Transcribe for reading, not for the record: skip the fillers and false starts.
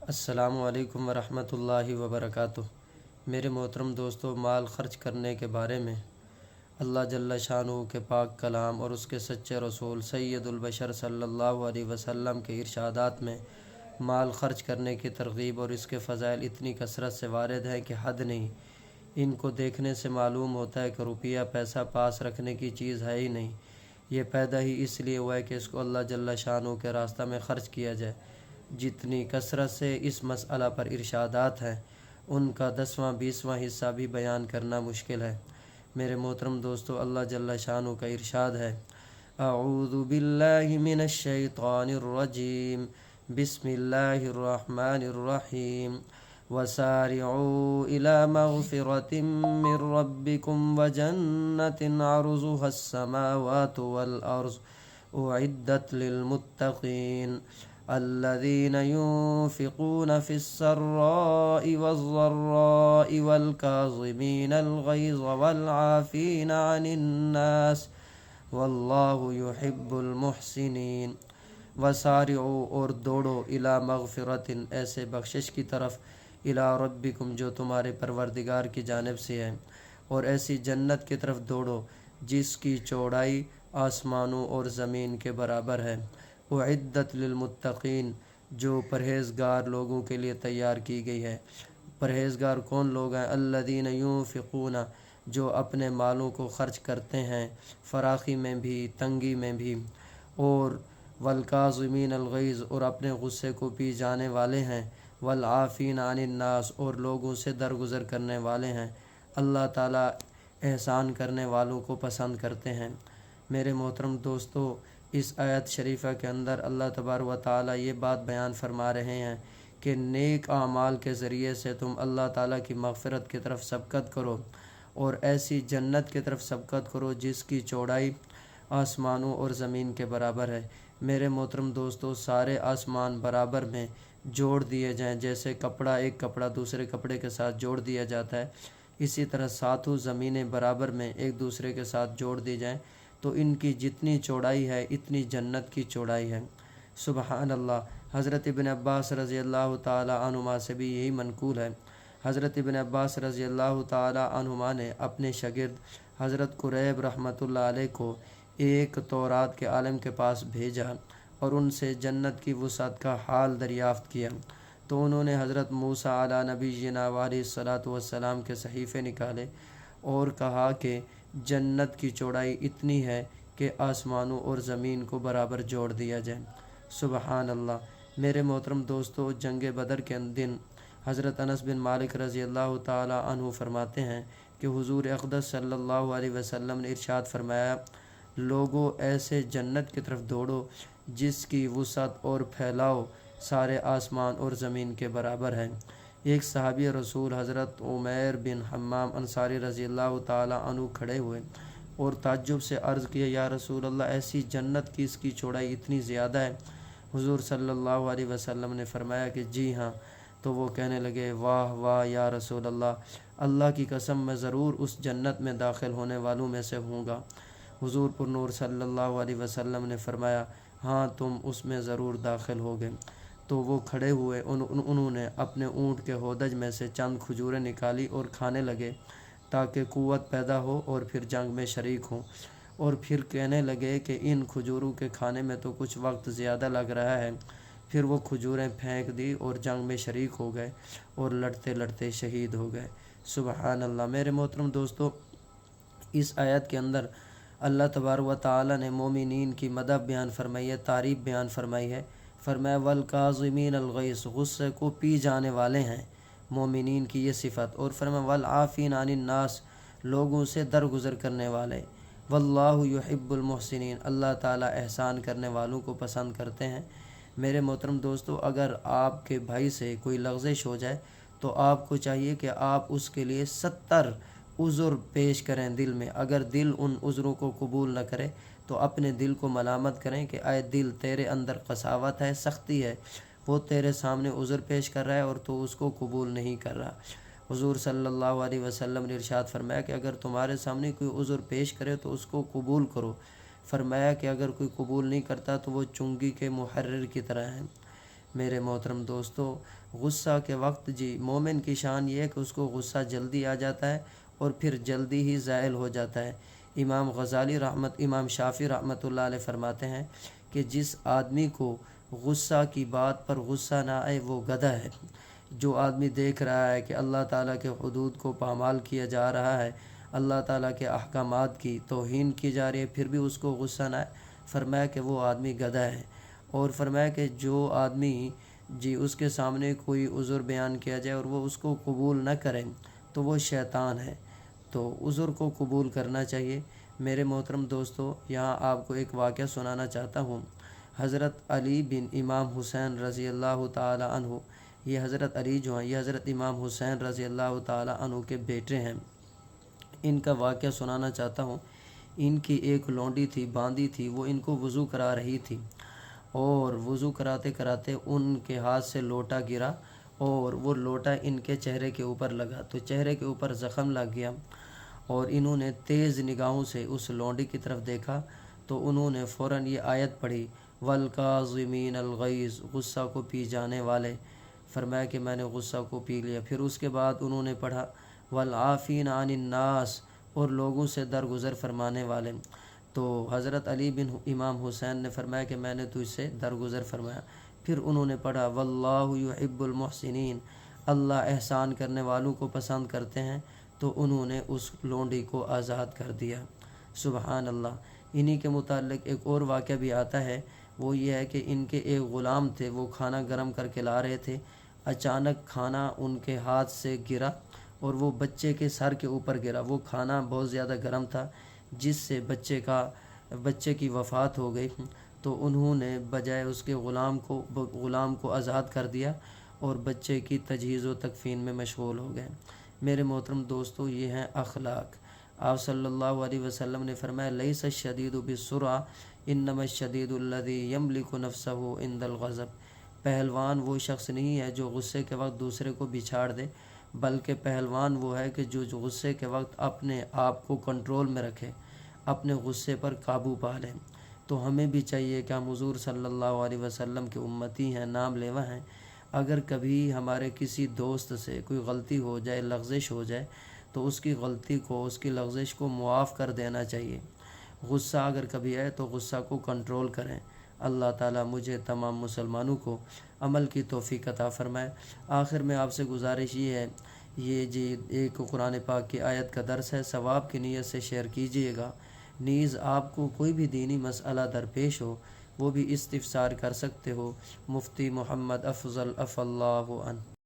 السلام علیکم ورحمۃ اللہ وبرکاتہ۔ میرے محترم دوستو، مال خرچ کرنے کے بارے میں اللہ جل شانہ کے پاک کلام اور اس کے سچے رسول سید البشر صلی اللہ علیہ وسلم کے ارشادات میں مال خرچ کرنے کی ترغیب اور اس کے فضائل اتنی کثرت سے وارد ہیں کہ حد نہیں۔ ان کو دیکھنے سے معلوم ہوتا ہے کہ روپیہ پیسہ پاس رکھنے کی چیز ہے ہی نہیں، یہ پیدا ہی اس لیے ہوا ہے کہ اس کو اللہ جل شانہ کے راستہ میں خرچ کیا جائے۔ جتنی کثرت سے اس مسئلہ پر ارشادات ہیں، ان کا 10واں 20واں حصہ بھی بیان کرنا مشکل ہے۔ میرے محترم دوستو، اللہ جل شانہ کا ارشاد ہے، اعوذ باللہ من الشیطان الرجیم، بسم اللہ الرحمن الرحیم، وسارعوا الى مغفرة من ربكم وجنة عرضها السماوات والأرض اعدت للمتقین الذين ينفقون في السراء والضراء والكاظمين الغيظ والعافين عن الناس والله يحب المحسنين۔ وسارعوا، اور دوڑو، الى مغفرت، ایسے بخشش کی طرف، الى ربکم، جو تمہارے پروردگار کی جانب سے ہے، اور ایسی جنت کی طرف دوڑو جس کی چوڑائی آسمانوں اور زمین کے برابر ہے، اعدت للمتقین، جو پرہیزگار لوگوں کے لیے تیار کی گئی ہے۔ پرہیزگار کون لوگ ہیں؟ الذین ینفقون، جو اپنے مالوں کو خرچ کرتے ہیں، فراخی میں بھی تنگی میں بھی، اور والکاظمین الغیظ، اور اپنے غصے کو پی جانے والے ہیں، والعافین عن الناس، اور لوگوں سے درگزر کرنے والے ہیں۔ اللہ تعالیٰ احسان کرنے والوں کو پسند کرتے ہیں۔ میرے محترم دوستو، اس آیت شریفہ کے اندر اللہ تبارک و تعالیٰ یہ بات بیان فرما رہے ہیں کہ نیک اعمال کے ذریعے سے تم اللہ تعالیٰ کی مغفرت کی طرف سبقت کرو، اور ایسی جنت کی طرف سبقت کرو جس کی چوڑائی آسمانوں اور زمین کے برابر ہے۔ میرے محترم دوستو، سارے آسمان برابر میں جوڑ دیے جائیں، جیسے ایک کپڑا دوسرے کپڑے کے ساتھ جوڑ دیا جاتا ہے، اسی طرح ساتوں زمینیں برابر میں ایک دوسرے کے ساتھ جوڑ دی جائیں تو ان کی جتنی چوڑائی ہے اتنی جنت کی چوڑائی ہے۔ سبحان اللہ۔ حضرت ابن عباس رضی اللہ تعالی عنہما سے بھی یہی منقول ہے۔ حضرت ابن عباس رضی اللہ تعالی عنہما نے اپنے شاگرد حضرت قریب رحمۃ اللہ علیہ کو ایک تورات کے عالم کے پاس بھیجا اور ان سے جنت کی وسعت کا حال دریافت کیا، تو انہوں نے حضرت موسیٰ علیٰ نبینا علیہ الصلاۃ والسلام کے صحیفے نکالے اور کہا کہ جنت کی چوڑائی اتنی ہے کہ آسمانوں اور زمین کو برابر جوڑ دیا جائے۔ سبحان اللہ۔ میرے محترم دوستو، جنگ بدر کے دن حضرت انس بن مالک رضی اللہ تعالی عنہ فرماتے ہیں کہ حضور اقدس صلی اللہ علیہ وسلم نے ارشاد فرمایا، لوگو ایسے جنت کی طرف دوڑو جس کی وسعت اور پھیلاؤ سارے آسمان اور زمین کے برابر ہے۔ ایک صحابی رسول حضرت عمیر بن حمام انصاری رضی اللہ تعالی عنہ کھڑے ہوئے اور تعجب سے عرض کیا، یا رسول اللہ، ایسی جنت کی اس کی چوڑائی اتنی زیادہ ہے؟ حضور صلی اللہ علیہ وسلم نے فرمایا کہ جی ہاں۔ تو وہ کہنے لگے، واہ واہ یا رسول اللہ، اللہ کی قسم میں ضرور اس جنت میں داخل ہونے والوں میں سے ہوں گا۔ حضور پر نور صلی اللہ علیہ وسلم نے فرمایا، ہاں تم اس میں ضرور داخل ہوگے۔ تو وہ کھڑے ہوئے، انہوں نے اپنے اونٹ کے ہودج میں سے چند کھجوریں نکالی اور کھانے لگے تاکہ قوت پیدا ہو اور پھر جنگ میں شریک ہوں، اور پھر کہنے لگے کہ ان کھجوروں کے کھانے میں تو کچھ وقت زیادہ لگ رہا ہے۔ پھر وہ کھجوریں پھینک دی اور جنگ میں شریک ہو گئے اور لڑتے لڑتے شہید ہو گئے۔ سبحان اللہ۔ میرے محترم دوستو، اس آیت کے اندر اللہ تبارک و تعالی نے مومنین کی مدح بیان فرمائی ہے، تعریف بیان فرمائی ہے۔ فرمایا والکاظمین الغیظ، غصے کو پی جانے والے ہیں مومنین کی یہ صفت، اور فرمایا والعافین عن الناس، لوگوں سے درگزر کرنے والے، واللہ یحب المحسنین، اللہ تعالیٰ احسان کرنے والوں کو پسند کرتے ہیں۔ میرے محترم دوستو، اگر آپ کے بھائی سے کوئی لغزش ہو جائے تو آپ کو چاہیے کہ آپ اس کے لیے 70 عذر پیش کریں دل میں۔ اگر دل ان عذروں کو قبول نہ کرے تو اپنے دل کو ملامت کریں کہ اے دل، تیرے اندر قساوت ہے، سختی ہے، وہ تیرے سامنے عذر پیش کر رہا ہے اور تو اس کو قبول نہیں کر رہا۔ حضور صلی اللہ علیہ وسلم نے ارشاد فرمایا کہ اگر تمہارے سامنے کوئی عذر پیش کرے تو اس کو قبول کرو۔ فرمایا کہ اگر کوئی قبول نہیں کرتا تو وہ چنگی کے محرر کی طرح ہے۔ میرے محترم دوستو، غصہ کے وقت مومن کی شان یہ ہے کہ اس کو غصہ جلدی آ جاتا ہے اور پھر جلدی ہی زائل ہو جاتا ہے۔ امام شافعی رحمۃ اللہ علیہ فرماتے ہیں کہ جس آدمی کو غصہ کی بات پر غصہ نہ آئے وہ گدھا ہے۔ جو آدمی دیکھ رہا ہے کہ اللہ تعالیٰ کے حدود کو پامال کیا جا رہا ہے، اللہ تعالیٰ کے احکامات کی توہین کی جا رہی ہے، پھر بھی اس کو غصہ نہ آئے، فرمایا کہ وہ آدمی گدھا ہے۔ اور فرمایا کہ جو آدمی اس کے سامنے کوئی عذر بیان کیا جائے اور وہ اس کو قبول نہ کریں تو وہ شیطان ہے۔ تو عذر کو قبول کرنا چاہیے۔ میرے محترم دوستو، یہاں آپ کو ایک واقعہ سنانا چاہتا ہوں۔ حضرت علی بن امام حسین رضی اللہ تعالی عنہ، یہ حضرت علی جو ہیں یہ حضرت امام حسین رضی اللہ تعالی عنہ کے بیٹے ہیں۔ ان کا واقعہ سنانا چاہتا ہوں۔ ان کی ایک لونڈی تھی، باندی تھی، وہ ان کو وضو کرا رہی تھی، اور وضو کراتے کراتے ان کے ہاتھ سے لوٹا گرا اور وہ لوٹا ان کے چہرے کے اوپر لگا، تو چہرے کے اوپر زخم لگ گیا، اور انہوں نے تیز نگاہوں سے اس لونڈی کی طرف دیکھا تو انہوں نے فوراً یہ آیت پڑھی، والکاظمین الغیظ، غصہ کو پی جانے والے۔ فرمایا کہ میں نے غصہ کو پی لیا۔ پھر اس کے بعد انہوں نے پڑھا والعافین عن الناس، اور لوگوں سے درگزر فرمانے والے۔ تو حضرت علی بن امام حسین نے فرمایا کہ میں نے تجھ سے درگزر فرمایا۔ پھر انہوں نے پڑھا واللہ یحب المحسنین، اللہ احسان کرنے والوں کو پسند کرتے ہیں، تو انہوں نے اس لونڈی کو آزاد کر دیا۔ سبحان اللہ۔ انہی کے متعلق ایک اور واقعہ بھی آتا ہے، وہ یہ ہے کہ ان کے ایک غلام تھے، وہ کھانا گرم کر کے لا رہے تھے، اچانک کھانا ان کے ہاتھ سے گرا اور وہ بچے کے سر کے اوپر گرا۔ وہ کھانا بہت زیادہ گرم تھا جس سے بچے کی وفات ہو گئی۔ تو انہوں نے بجائے اس کے غلام کو آزاد کر دیا اور بچے کی تجہیز و تکفین میں مشغول ہو گئے۔ میرے محترم دوستو، یہ ہیں اخلاق۔ آپ صلی اللہ علیہ وسلم نے فرمایا لیس الشدید بالسرعہ انما الشدید الذی یملک نفسہ عند الغضب، پہلوان وہ شخص نہیں ہے جو غصے کے وقت دوسرے کو بچھاڑ دے، بلکہ پہلوان وہ ہے کہ جو غصے کے وقت اپنے آپ کو کنٹرول میں رکھے، اپنے غصے پر قابو پا لے۔ تو ہمیں بھی چاہیے کہ ہم حضور صلی اللہ علیہ وسلم کے امتی ہیں، نام لیوا ہیں۔ اگر کبھی ہمارے کسی دوست سے کوئی غلطی ہو جائے، لغزش ہو جائے، تو اس کی غلطی کو، اس کی لغزش کو معاف کر دینا چاہیے۔ غصہ اگر کبھی آئے تو غصہ کو کنٹرول کریں۔ اللہ تعالیٰ مجھے تمام مسلمانوں کو عمل کی توفیق عطا فرمائے۔ آخر میں آپ سے گزارش یہ ہے، یہ ایک قرآن پاک کی آیت کا درس ہے، ثواب کی نیت سے شیئر کیجئے گا۔ نیز آپ کو کوئی بھی دینی مسئلہ درپیش ہو وہ بھی استفسار کر سکتے ہو۔ مفتی محمد افضل عفا اللہ عنہ۔